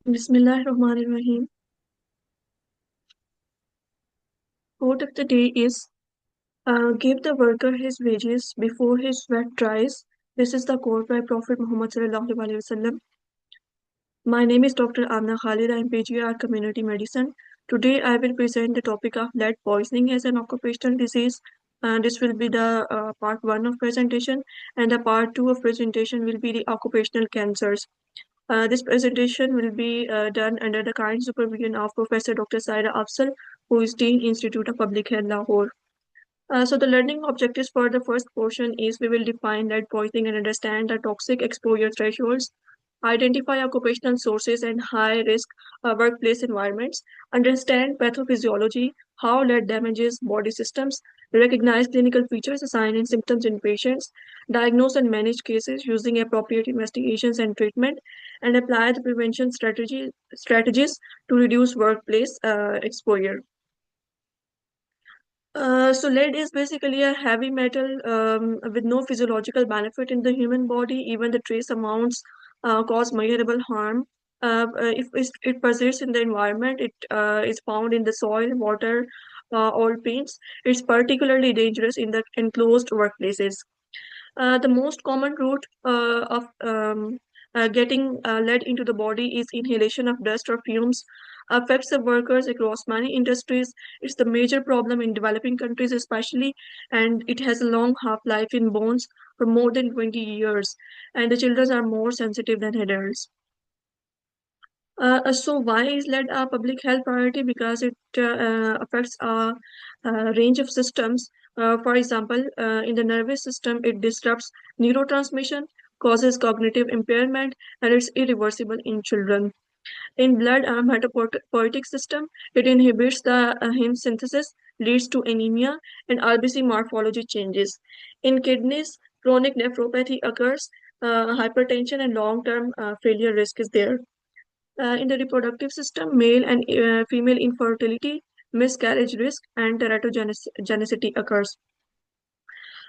Bismillahirrahmanirrahim. Quote of the day is give the worker his wages before his sweat dries. This is the quote by Prophet Muhammad sallallahu alaihi wasallam. My name is Dr. Aamna Khalid. I am PGR Community Medicine. Today I will present the topic of lead poisoning as an occupational disease. This will be the part one of presentation, and the part two of presentation will be the occupational cancers. This presentation will be done under the kind supervision of Professor Dr. Saira Afzal, who is Dean Institute of Public Health, Lahore. So the learning objectives for the first portion is we will define lead poisoning and understand the toxic exposure thresholds, identify occupational sources and high risk workplace environments, understand pathophysiology, how lead damages body systems, recognize clinical features, signs and symptoms in patients, diagnose and manage cases using appropriate investigations and treatment, and apply the prevention strategies to reduce workplace exposure. So lead is basically a heavy metal with no physiological benefit in the human body. Even the trace amounts cause measurable harm. If it persists in the environment, it is found in the soil, water, or paints. It's particularly dangerous in the enclosed workplaces. The most common route of getting lead into the body is inhalation of dust or fumes. Affects the workers across many industries. It's the major problem in developing countries, especially, and it has a long half life in bones for more than 20 years. And the children are more sensitive than adults. So why is lead a public health priority? Because it affects a range of systems. For example, in the nervous system, it disrupts neurotransmission, causes cognitive impairment, and it's irreversible in children. In blood hematopoietic system, it inhibits the heme synthesis, leads to anemia, and RBC morphology changes. In kidneys, chronic nephropathy occurs, hypertension and long-term failure risk is there. In the reproductive system, male and female infertility, miscarriage risk, and teratogenicity occurs.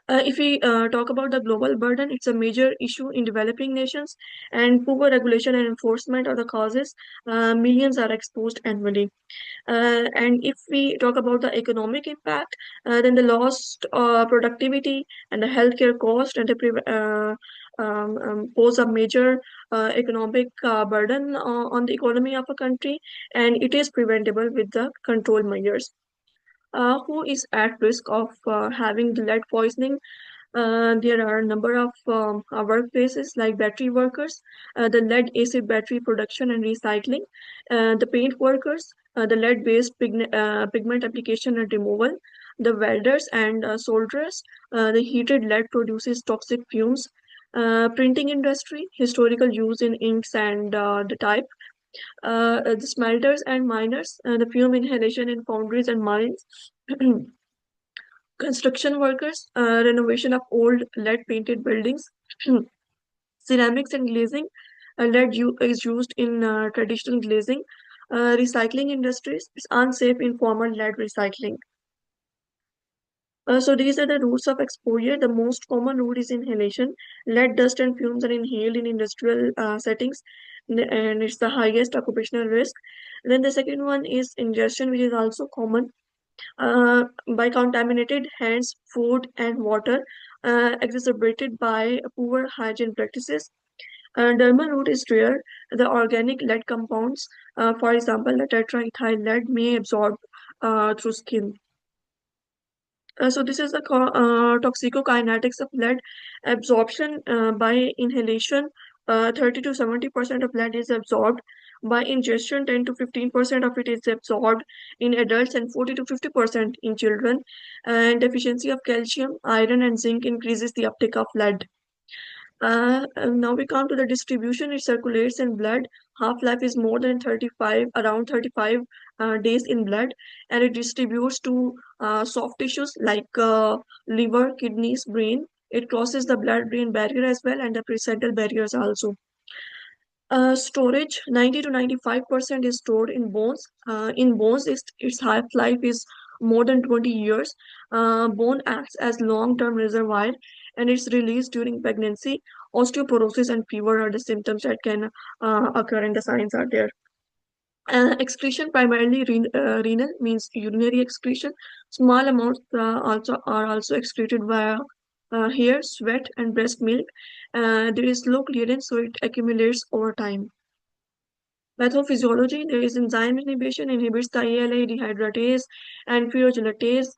If we talk about the global burden, it's a major issue in developing nations, and poor regulation and enforcement are the causes. Millions are exposed annually. And if we talk about the economic impact, then the lost productivity and the healthcare cost and the pose a major economic burden on the economy of a country, and it is preventable with the control measures. Who is at risk of having the lead poisoning? There are a number of workplaces like battery workers, the lead acid battery production and recycling, the paint workers, the lead-based pigment application and removal, the welders and solderers, the heated lead produces toxic fumes, printing industry, historical use in inks and the type, the smelters and miners, the fume inhalation in foundries and mines, construction workers, renovation of old lead painted buildings, ceramics and glazing. Is used in traditional glazing. Recycling industries is unsafe informal lead recycling. So these are the routes of exposure. The most common route is inhalation. Lead dust and fumes are inhaled in industrial settings, and it's the highest occupational risk. Then the second one is ingestion, which is also common by contaminated hands, food, and water, exacerbated by poor hygiene practices. Dermal route is rare. The organic lead compounds, for example, the tetraethyl lead, may absorb through skin. So this is the toxicokinetics of lead absorption by inhalation. 30 to 70% of lead is absorbed by ingestion. 10 to 15% of it is absorbed in adults, and 40 to 50% in children. And deficiency of calcium, iron, and zinc increases the uptake of lead. And now we come to the distribution. It circulates in blood. Half-life is more than 35, around 35 days in blood, and it distributes to soft tissues like liver, kidneys, brain. It crosses the blood-brain barrier as well, and the placental barriers also. Storage, 90 to 95% is stored in bones. In bones, its half-life is more than 20 years. Bone acts as long-term reservoir, and it's released during pregnancy. Osteoporosis and fever are the symptoms that can occur, and the signs are there. Excretion primarily renal means urinary excretion. Small amounts also excreted via hair, sweat, and breast milk. There is low clearance, so it accumulates over time. Pathophysiology, there is enzyme inhibition, inhibits the ALA dehydratase and pyrogelatase,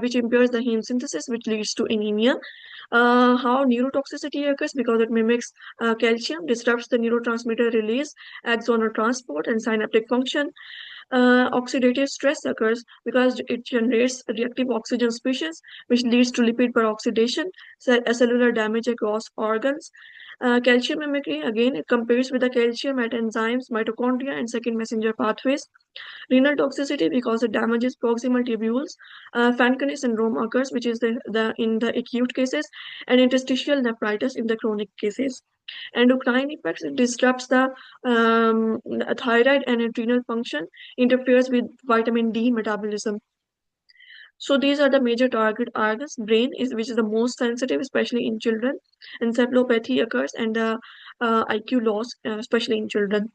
which impairs the heme synthesis, which leads to anemia. How neurotoxicity occurs because it mimics calcium, disrupts the neurotransmitter release, axonal transport, and synaptic function. Oxidative stress occurs because it generates reactive oxygen species, which leads to lipid peroxidation, cellular damage across organs. Calcium mimicry, again, it compares with the calcium at enzymes, mitochondria, and second messenger pathways. Renal toxicity because it damages proximal tubules. Fanconi syndrome occurs, which is the in the acute cases, and interstitial nephritis in the chronic cases. Endocrine effects, it disrupts the thyroid and adrenal function, interferes with vitamin D metabolism. So these are the major target organs. Brain is which is the most sensitive, especially in children. Encephalopathy occurs and IQ loss, especially in children.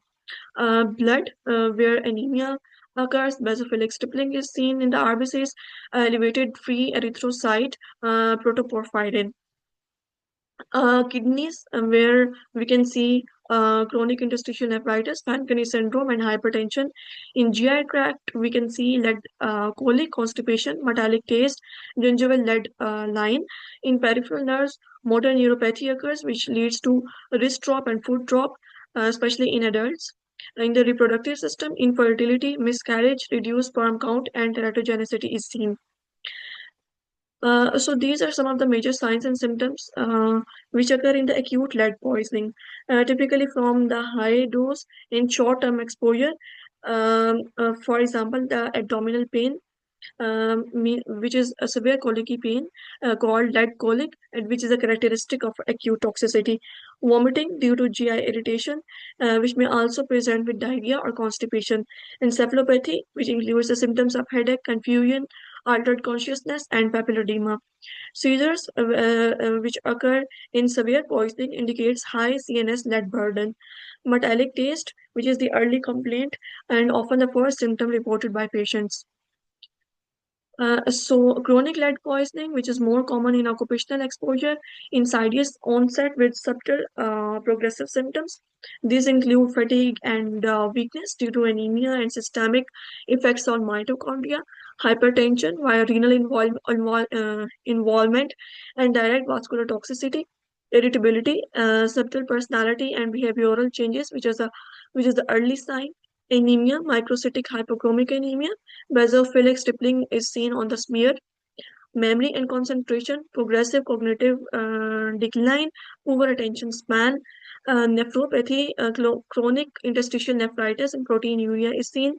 Blood, where anemia occurs, basophilic stippling is seen in the RBCs, elevated free erythrocyte, protoporphyrin. Kidneys, where we can see chronic interstitial nephritis, Fanconi syndrome, and hypertension. In GI tract, we can see lead colic, constipation, metallic taste, gingival lead line. In peripheral nerves, motor neuropathy occurs, which leads to wrist drop and foot drop, especially in adults. In the reproductive system, infertility, miscarriage, reduced sperm count, and teratogenicity is seen. So these are some of the major signs and symptoms which occur in the acute lead poisoning, typically from the high dose in short-term exposure. For example, the abdominal pain, which is a severe colicky pain called lead colic, and which is a characteristic of acute toxicity. Vomiting due to GI irritation, which may also present with diarrhea or constipation. Encephalopathy, which includes the symptoms of headache, confusion, altered consciousness, and papilledema. Seizures, which occur in severe poisoning, indicates high CNS lead burden. Metallic taste, which is the early complaint and often the first symptom reported by patients. So chronic lead poisoning, which is more common in occupational exposure, insidious onset with subtle progressive symptoms. These include fatigue and weakness due to anemia and systemic effects on mitochondria, hypertension via renal involvement, and direct vascular toxicity, irritability, subtle personality and behavioral changes, which is the early sign. Anemia, microcytic hypochromic anemia, basophilic stippling is seen on the smear. Memory and concentration, progressive cognitive decline, poor attention span, nephropathy, chronic interstitial nephritis, and proteinuria is seen.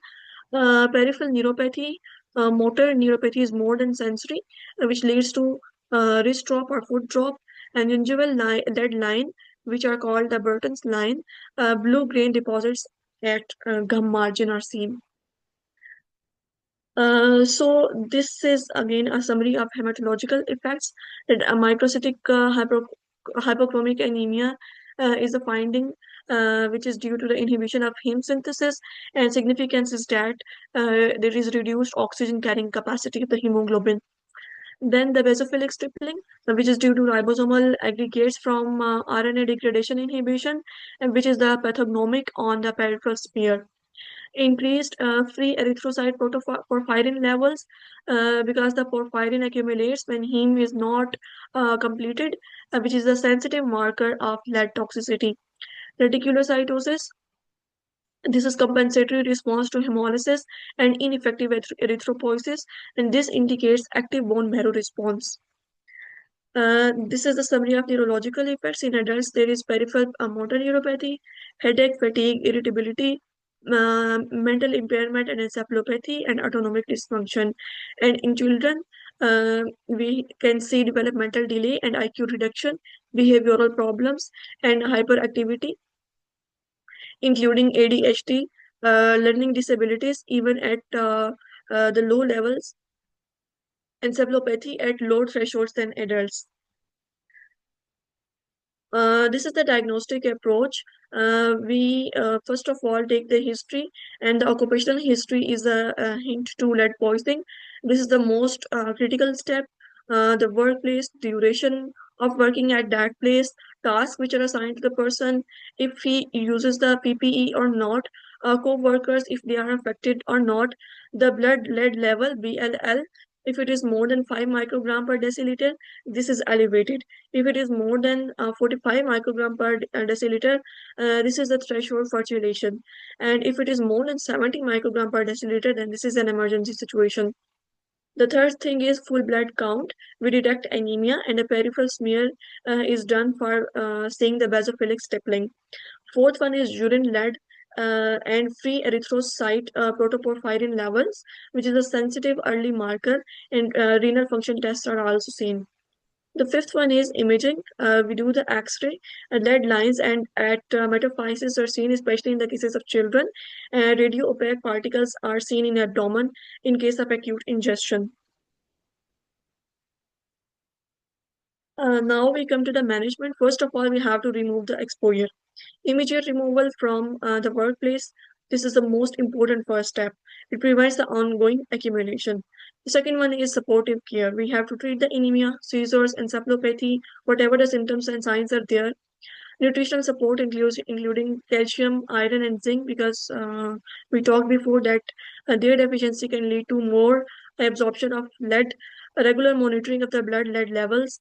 Peripheral neuropathy, motor neuropathy is more than sensory, which leads to wrist drop or foot drop, and gingival lead line, which are called the Burton's line. Blue grain deposits at gum margin are seen. So this is again a summary of hematological effects that a microcytic hypochromic anemia is a finding which is due to the inhibition of heme synthesis, and significance is that there is reduced oxygen carrying capacity of the hemoglobin. Then the basophilic stippling, which is due to ribosomal aggregates from RNA degradation inhibition, and which is the pathognomic on the peripheral smear. Increased free erythrocyte porphyrin levels because the porphyrin accumulates when heme is not completed, which is a sensitive marker of lead toxicity. Reticulocytosis, this is compensatory response to hemolysis and ineffective erythropoiesis, and this indicates active bone marrow response. This is the summary of neurological effects. In adults, there is peripheral motor neuropathy, headache, fatigue, irritability, mental impairment, and encephalopathy, and autonomic dysfunction. And in children, we can see developmental delay and IQ reduction, behavioral problems, and hyperactivity, including ADHD, learning disabilities, even at the low levels, encephalopathy at lower thresholds than adults. This is the diagnostic approach. We first of all take the history, and the occupational history is a hint to lead poisoning. This is the most critical step. The workplace, duration of working at that place, tasks which are assigned to the person, if he uses the PPE or not, co-workers if they are affected or not, the blood lead level BLL. If it is more than 5 microgram per deciliter, this is elevated. If it is more than 45 microgram per deciliter, this is the threshold for chelation. And if it is more than 70 microgram per deciliter, then this is an emergency situation. The third thing is full blood count. We detect anemia, and a peripheral smear is done for seeing the basophilic stippling. Fourth one is urine lead and free erythrocyte protoporphyrin levels, which is a sensitive early marker, and renal function tests are also seen. The fifth one is imaging. We do the X-ray, lead lines and at metaphysis are seen, especially in the cases of children. Radio opaque particles are seen in abdomen in case of acute ingestion. Now we come to the management. First of all, we have to remove the exposure. Immediate removal from the workplace. This is the most important first step. It prevents the ongoing accumulation. The second one is supportive care. We have to treat the anemia, seizures, encephalopathy, whatever the symptoms and signs are there. Nutritional support includes including calcium, iron, and zinc because we talked before that their deficiency can lead to more absorption of lead. A regular monitoring of the blood lead levels,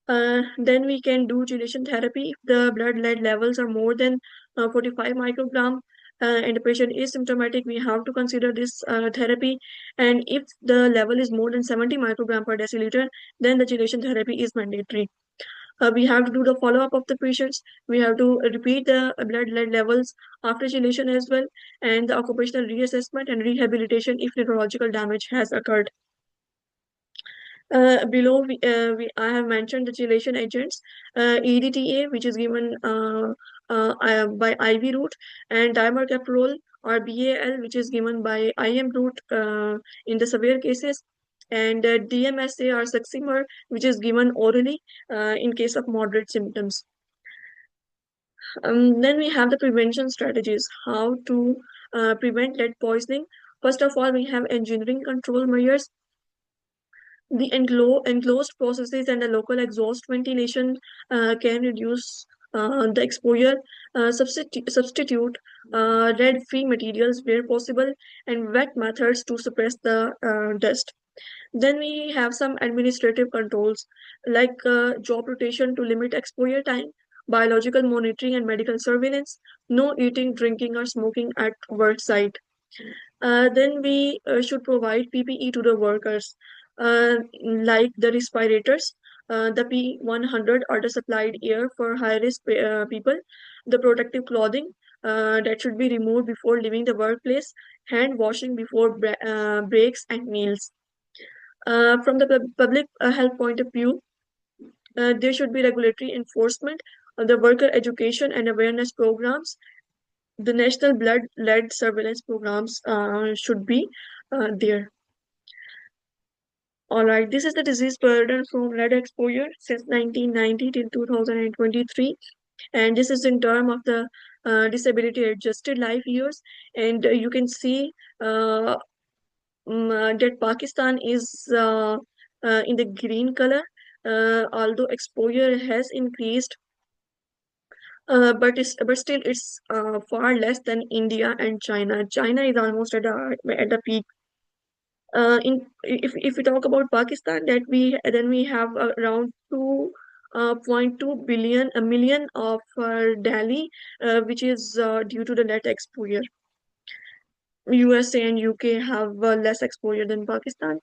then we can do chelation therapy if the blood lead levels are more than 45 microgram and the patient is symptomatic. We have to consider this therapy. And if the level is more than 70 microgram per deciliter, then the chelation therapy is mandatory. We have to do the follow-up of the patients. We have to repeat the blood lead levels after chelation as well, and the occupational reassessment and rehabilitation if neurological damage has occurred. Below, I have mentioned the chelation agents, EDTA, which is given by IV route, and dimercaprol or BAL, which is given by IM route in the severe cases, and DMSA or Saximer, which is given orally in case of moderate symptoms. Then we have the prevention strategies, how to prevent lead poisoning. First of all, we have engineering control measures. The enclosed processes and the local exhaust ventilation can reduce the exposure. Substitute lead-free materials where possible, and wet methods to suppress the dust. Then we have some administrative controls like job rotation to limit exposure time, biological monitoring and medical surveillance, no eating, drinking, or smoking at work site. Then we should provide PPE to the workers, like the respirators, the P100 or the supplied air for high risk people, the protective clothing that should be removed before leaving the workplace, hand washing before breaks and meals. From the public health point of view, there should be regulatory enforcement, the worker education and awareness programs. The national blood lead surveillance programs should be there. All right, this is the disease burden from lead exposure since 1990 till 2023, and this is in terms of the disability adjusted life years. And you can see that Pakistan is in the green color, although exposure has increased, but still it's far less than India and China. China is almost at the peak. In if we talk about Pakistan, that we have around 2.2 billion a million of Delhi, which is due to the net exposure. USA and UK have less exposure than Pakistan.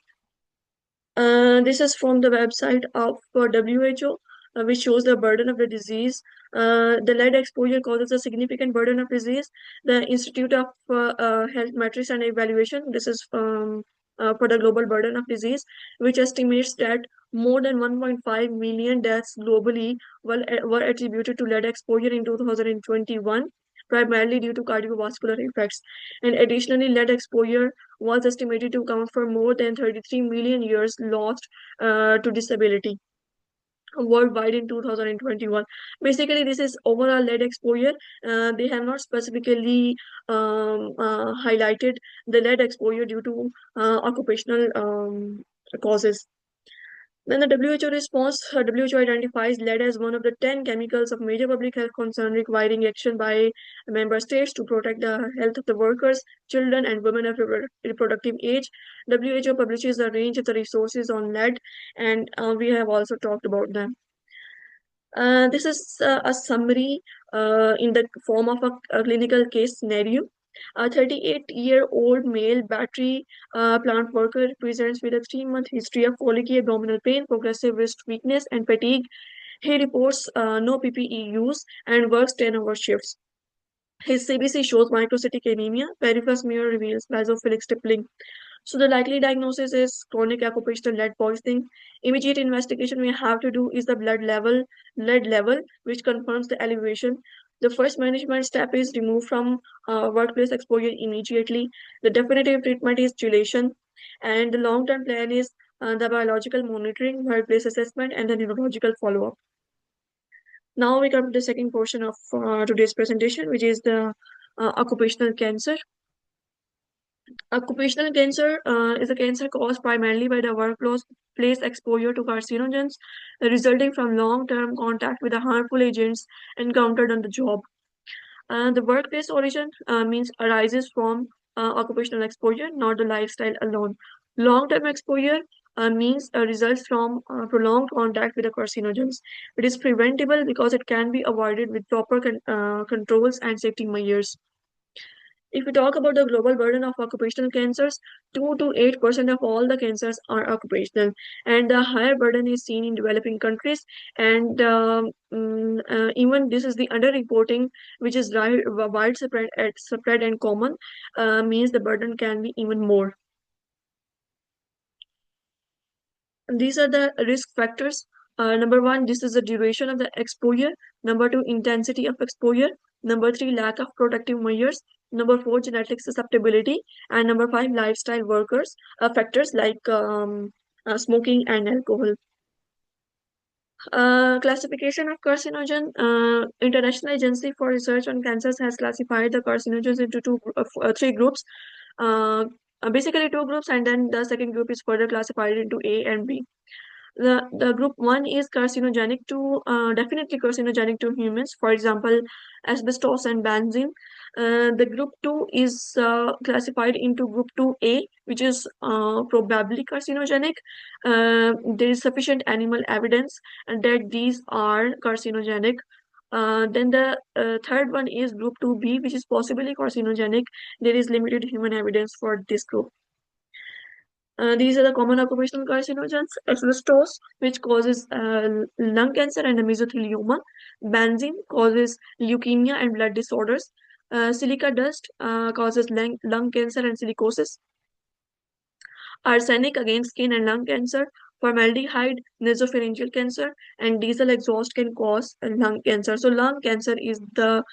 This is from the website of WHO, which shows the burden of the disease. The lead exposure causes a significant burden of disease. The Institute of Health Metrics and Evaluation, this is for the global burden of disease, which estimates that more than 1.5 million deaths globally were attributed to lead exposure in 2021, primarily due to cardiovascular effects. And additionally, lead exposure was estimated to account for more than 33 million years lost to disability. worldwide in 2021. Basically, this is overall lead exposure. They have not specifically highlighted the lead exposure due to occupational causes. Then the WHO response, WHO identifies lead as one of the 10 chemicals of major public health concern requiring action by member states to protect the health of the workers, children, and women of reproductive age. WHO publishes a range of the resources on lead, and we have also talked about them. This is a summary in the form of a clinical case scenario. A 38-year-old male battery plant worker presents with a 3-month history of colicky abdominal pain, progressive wrist weakness, and fatigue. He reports no PPE use and works 10-hour shifts. His CBC shows microcytic anemia. Peripheral smear reveals basophilic stippling. So the likely diagnosis is chronic occupational lead poisoning. Immediate investigation we have to do is the lead level, which confirms the elevation. The first management step is remove from workplace exposure immediately. The definitive treatment is chelation, and the long-term plan is the biological monitoring, workplace assessment, and the neurological follow-up. Now we come to the second portion of today's presentation, which is the occupational cancer. Occupational cancer is a cancer caused primarily by the workplace exposure to carcinogens resulting from long-term contact with the harmful agents encountered on the job. The workplace origin means arises from occupational exposure, not the lifestyle alone. Long-term exposure means results from prolonged contact with the carcinogens. It is preventable because it can be avoided with proper controls and safety measures. If we talk about the global burden of occupational cancers, 2 to 8% of all the cancers are occupational, and the higher burden is seen in developing countries. And even this is the underreporting, which is widespread spread and common, means the burden can be even more. These are the risk factors. Number one, this is the duration of the exposure. Number two, intensity of exposure. Number three, lack of protective measures. Number four, genetic susceptibility. And number five, lifestyle factors like smoking and alcohol. Classification of carcinogen. International Agency for Research on Cancers has classified the carcinogens into three groups. Uh, Basically two groups, and then the second group is further classified into A and B. The group one is carcinogenic to definitely carcinogenic to humans, for example asbestos and benzene. The group two is classified into group 2A, which is probably carcinogenic. There is sufficient animal evidence that these are carcinogenic. Then the third one is group 2B, which is possibly carcinogenic. There is limited human evidence for this group. These are the common occupational carcinogens: asbestos, which causes lung cancer and mesothelioma; benzene causes leukemia and blood disorders; silica dust causes lung cancer and silicosis; arsenic again skin and lung cancer; formaldehyde nasopharyngeal cancer; and diesel exhaust can cause lung cancer. So lung cancer is the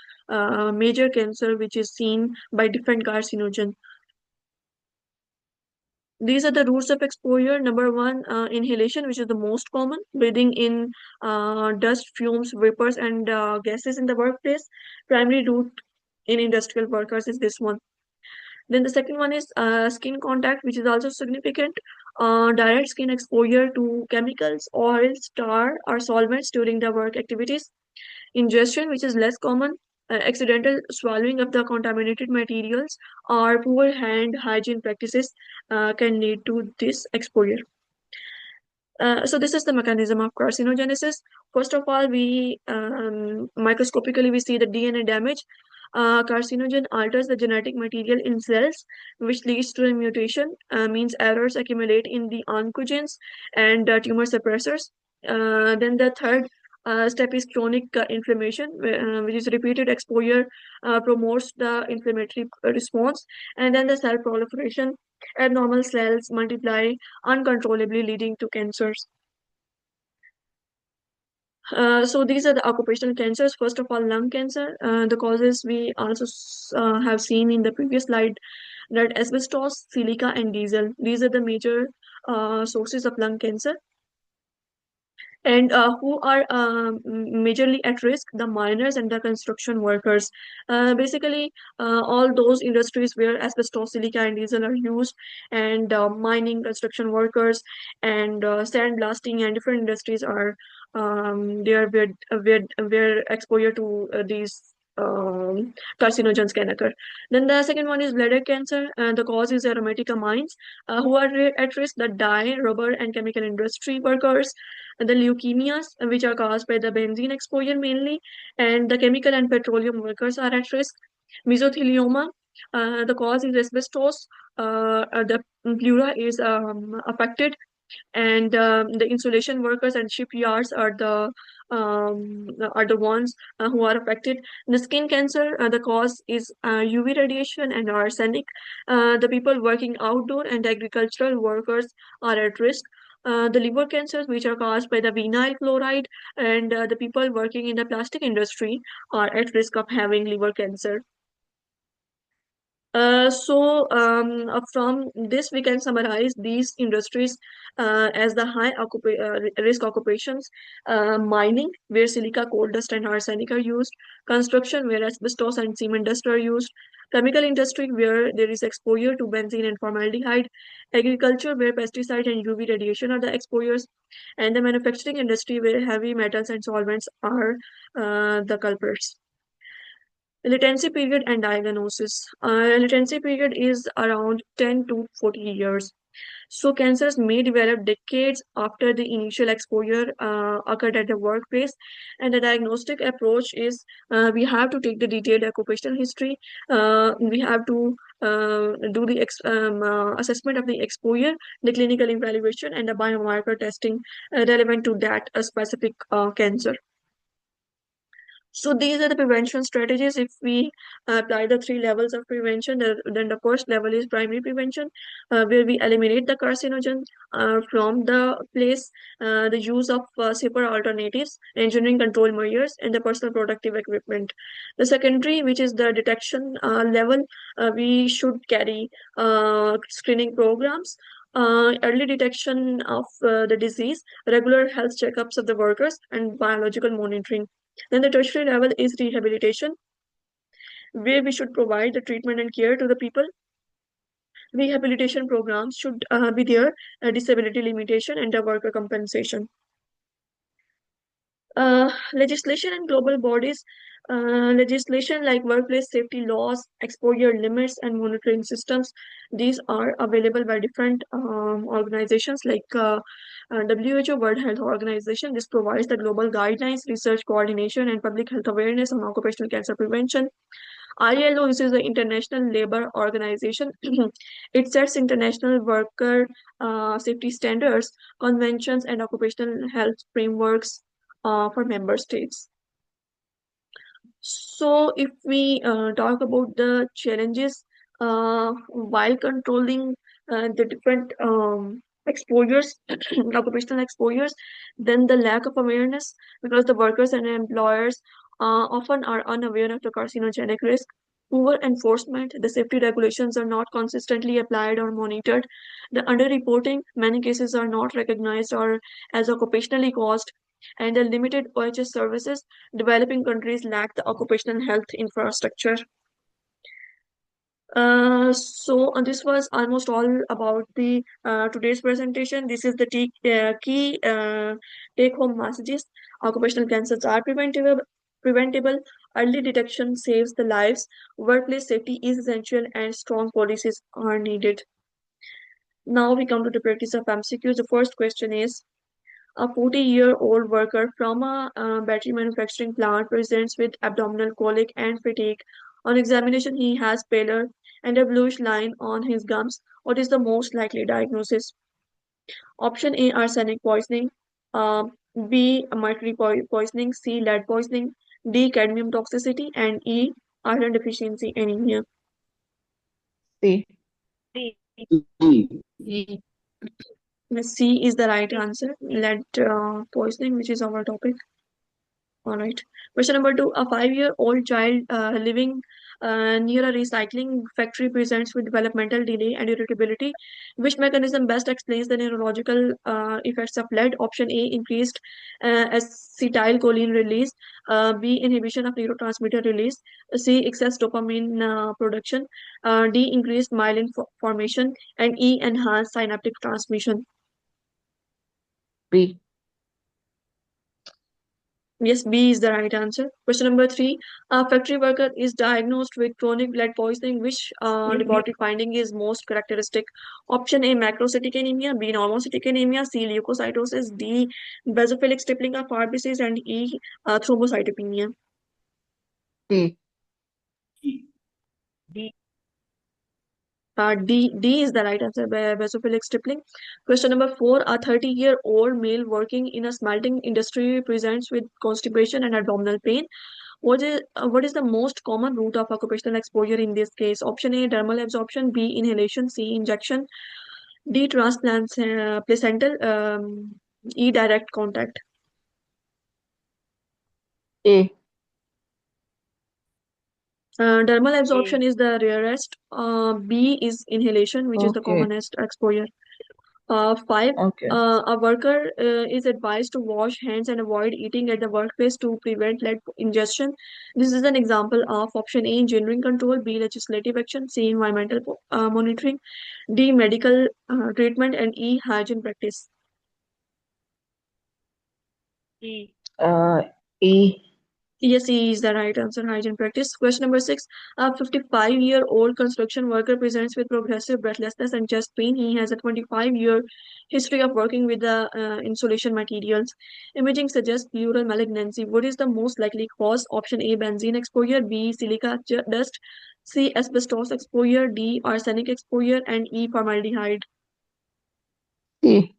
major cancer which is seen by different carcinogens. These are the routes of exposure. Number one, inhalation, which is the most common, breathing in dust, fumes, vapors, and gases in the workplace. Primary route in industrial workers is this one. Then the second one is skin contact, which is also significant. Direct skin exposure to chemicals, oils, tar, or solvents during the work activities. Ingestion, which is less common. Accidental swallowing of the contaminated materials or poor hand hygiene practices can lead to this exposure. So this is the mechanism of carcinogenesis. First of all, we microscopically we see the DNA damage. Carcinogen alters the genetic material in cells, which leads to a mutation. Means errors accumulate in the oncogenes and tumor suppressors. Then the third step is chronic inflammation, which is repeated exposure promotes the inflammatory response, and then the cell proliferation. Abnormal cells multiply uncontrollably, leading to cancers. So these are the occupational cancers. First of all, lung cancer. The causes we also have seen in the previous slide, that asbestos, silica, and diesel. These are the major sources of lung cancer. and who are majorly at risk, the miners and the construction workers. Basically, all those industries where asbestos, silica, and diesel are used, and mining, construction workers, and sandblasting, and different industries are there where exposure to these carcinogens can occur. Then the second one is bladder cancer. The cause is aromatic amines, who are at risk, the dye, rubber, and chemical industry workers. The leukemias, which are caused by the benzene exposure mainly, and the chemical and petroleum workers are at risk. Mesothelioma, the cause is asbestos. The pleura is affected, and the insulation workers and shipyards are the ones who are affected. The skin cancer, the cause is UV radiation and arsenic. The people working outdoor and agricultural workers are at risk. The liver cancers, which are caused by the vinyl chloride, and the people working in the plastic industry are at risk of having liver cancer. From this, we can summarize these industries as the risk occupations: mining, where silica, coal dust, and arsenic are used; construction, where asbestos and cement dust are used; chemical industry, where there is exposure to benzene and formaldehyde; agriculture, where pesticide and UV radiation are the exposures; and the manufacturing industry, where heavy metals and solvents are the culprits. Latency period and diagnosis. Latency period is around 10 to 40 years. So cancers may develop decades after the initial exposure occurred at the workplace. And the diagnostic approach is we have to take the detailed occupational history. We have to do the assessment of the exposure, the clinical evaluation, and the biomarker testing relevant to that specific cancer. So these are the prevention strategies. If we apply the three levels of prevention, then the first level is primary prevention, where we eliminate the carcinogen from the place, the use of safer alternatives, engineering control measures, and the personal protective equipment. The secondary, which is the detection level, we should carry screening programs, early detection of the disease, regular health checkups of the workers, and biological monitoring. Then the tertiary level is rehabilitation, where we should provide the treatment and care to the people. Rehabilitation programs should be there, disability limitation, and the worker compensation. Legislation and global bodies. Legislation like workplace safety laws, exposure limits, and monitoring systems. These are available by different organizations like WHO, World Health Organization. This provides the global guidelines, research coordination, and public health awareness on occupational cancer prevention. ILO, this is the International Labour Organization. It sets international worker safety standards, conventions, and occupational health frameworks for member states. So, if we talk about the challenges while controlling the different exposures, occupational exposures, then the lack of awareness, because the workers and employers often are unaware of the carcinogenic risk. Poor enforcement, the safety regulations are not consistently applied or monitored. The underreporting, many cases are not recognized or as occupationally caused, and the limited OHS services. Developing countries lack the occupational health infrastructure. This was almost all about the today's presentation. This is the key take-home messages. Occupational cancers are preventable. Preventable. Early detection saves the lives. Workplace safety is essential, and strong policies are needed. Now we come to the practice of MCQs. The first question is: a 40-year-old worker from a battery manufacturing plant presents with abdominal colic and fatigue. On examination, he has pallor and a bluish line on his gums. What is the most likely diagnosis? Option A, arsenic poisoning. Uh, B, mercury poisoning. C, lead poisoning. D, cadmium toxicity. And E, iron deficiency anemia. C. E. C is the right answer. Lead poisoning, which is our topic. All right. Question number 2. A 5-year-old child living Near a recycling factory presents with developmental delay and irritability. Which mechanism best explains the neurological effects of lead? Option A, increased acetylcholine release. B, inhibition of neurotransmitter release. C, excess dopamine production. D, increased myelin formation. And E, enhanced synaptic transmission. B. Yes, B is the right answer. Question number three. A factory worker is diagnosed with chronic blood poisoning. Which laboratory finding is most characteristic? Option A, macrocytic anemia. B, normocytic anemia. C, leukocytosis. D, basophilic stippling of RBCs. And E, thrombocytopenia. D. D is the right answer. Basophilic stippling. Question number four. A 30-year-old male working in a smelting industry presents with constipation and abdominal pain. What is the most common route of occupational exposure in this case? Option A, dermal absorption. B, inhalation. C, injection. D, transplant placental. E, direct contact. A. Dermal absorption is the rarest. B is inhalation, which is the Okay. commonest exposure. Five, Okay. a worker is advised to wash hands and avoid eating at the workplace to prevent lead ingestion. This is an example of option A, engineering control. B, legislative action. C, environmental monitoring. D, medical treatment. And E, hygiene practice. Uh, E. Yes, E is the right answer, hygiene practice. Question number six. A 55-year-old construction worker presents with progressive breathlessness and chest pain. He has a 25-year history of working with the insulation materials. Imaging suggests pleural malignancy. What is the most likely cause? Option A, benzene exposure. B, silica dust. C, asbestos exposure. D, arsenic exposure. And E, formaldehyde. C.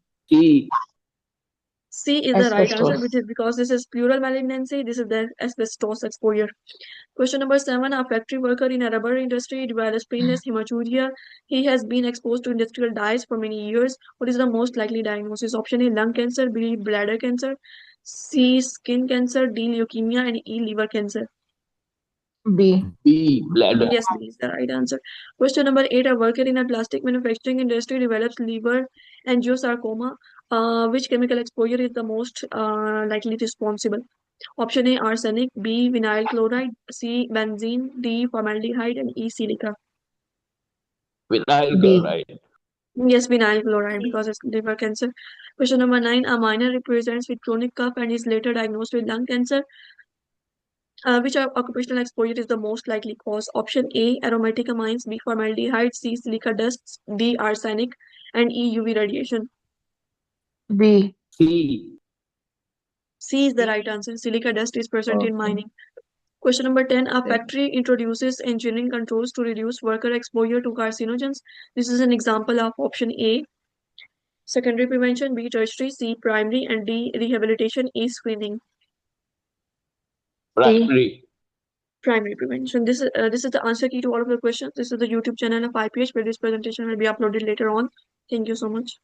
C is the right answer, which Asbestos. is because this is pleural malignancy. This is the asbestos exposure. Question number seven. A factory worker in a rubber industry develops painless hematuria. He has been exposed to industrial dyes for many years. What is the most likely diagnosis? Option A, lung cancer. B, bladder cancer. C, skin cancer. D, leukemia. And E, liver cancer. B. Yes, B is the right answer. Question number eight. A worker in a plastic manufacturing industry develops liver angiosarcoma. Which chemical exposure is the most likely responsible? Option A, arsenic. B, vinyl chloride. C, benzene. D, formaldehyde. And E, silica. B. Yes, vinyl chloride because it's liver cancer. Question number nine. A minor represents with chronic cough and is later diagnosed with lung cancer. Which occupational exposure is the most likely cause? Option A, aromatic amines. B, formaldehyde. C, silica dusts. D, arsenic. And E, UV radiation. B. C is the right answer. Silica dust is present in Okay. mining. Question number 10. A Okay. factory introduces engineering controls to reduce worker exposure to carcinogens. This is an example of option A, secondary prevention. B, tertiary. C, primary. And D, rehabilitation. E, screening. C. Primary prevention. This is the answer key to all of the questions. This is the YouTube channel of IPH where this presentation will be uploaded later on. Thank you so much.